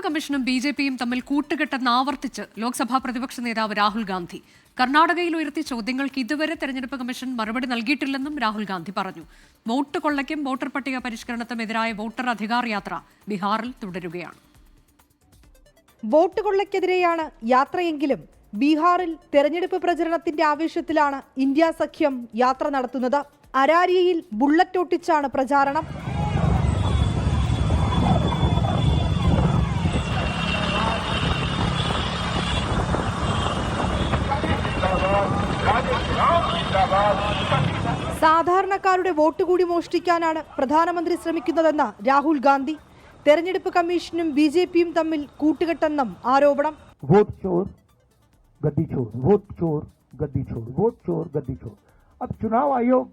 കമ്മീഷനും ബി.ജെ.പിയും തമ്മിൽ കൂട്ടുകെട്ടെന്ന് ആവർത്തിച്ച് ലോക്സഭാ പ്രതിപക്ഷ നേതാവ് രാഹുൽ ഗാന്ധി. കർണാടകയിൽ ഉയർത്തിയ ചോദ്യങ്ങൾക്ക് ഇതുവരെ തെരഞ്ഞെടുപ്പ് കമ്മീഷൻ മറുപടി നൽകിയിട്ടില്ലെന്നും രാഹുൽ ഗാന്ധി പറഞ്ഞു. വോട്ട് കൊള്ളയ്ക്കും വോട്ടർ പട്ടിക പരിഷ്കരണത്തിനും എതിരായ വോട്ടർ അധികാർ യാത്ര ബീഹാറിൽ തുടരുകയാണ്. വോട്ട് കൊള്ളയ്ക്കെതിരെയാണ് യാത്രയെങ്കിലും ബീഹാറിൽ തെരഞ്ഞെടുപ്പ് പ്രചരണത്തിന്റെ ആവേശത്തിലാണ് ഇന്ത്യ സഖ്യം യാത്ര നടത്തുന്നത്. അരാരിയയിൽ ബുള്ളറ്റ് ഒട്ടിച്ചാണ് പ്രചാരണം. സാധാരണക്കാരുടെ വോട്ട് കൂടി മോഷ്ടിക്കാനാണ് പ്രധാനമന്ത്രി ശ്രമിക്കുന്നതെന്ന് രാഹുൽ ഗാന്ധി. തെരഞ്ഞെടുപ്പ് കമ്മീഷനും ബി.ജെ.പിയും തമ്മിൽ കൂട്ടുകെട്ടെന്നും ആരോപണം. वोट चोर गद्दी चोर, वोट चोर गद्दी चोर, वोट चोर गद्दी चोर. अब चुनाव आयोग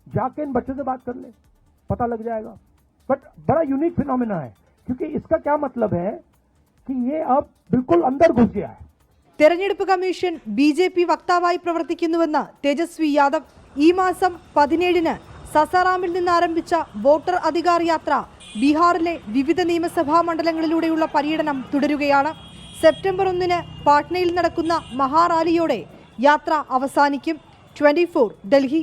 जाके इन बच्चों से बात कर ले, पता लग जाएगा. बट बड़ा यूनिक फिनोमेना है, क्योंकि इसका क्या मतलब है कि ये अब बिल्कुल अंदर घुस गया है. തെരഞ്ഞെടുപ്പ് കമ്മീഷൻ ബി.ജെ.പി വക്താവായി പ്രവർത്തിക്കുന്നുവെന്ന് തേജസ്വി യാദവ്. ഈ മാസം 17-ന് സസാറാമിൽ നിന്ന് ആരംഭിച്ച വോട്ടർ അധികാർ യാത്ര ബീഹാറിലെ വിവിധ നിയമസഭാ മണ്ഡലങ്ങളിലൂടെയുള്ള പര്യടനം തുടരുകയാണ്. സെപ്റ്റംബർ 1-ന് പാട്നയിൽ നടക്കുന്ന മഹാറാലിയോടെ യാത്ര അവസാനിക്കും. 24 ഡൽഹി.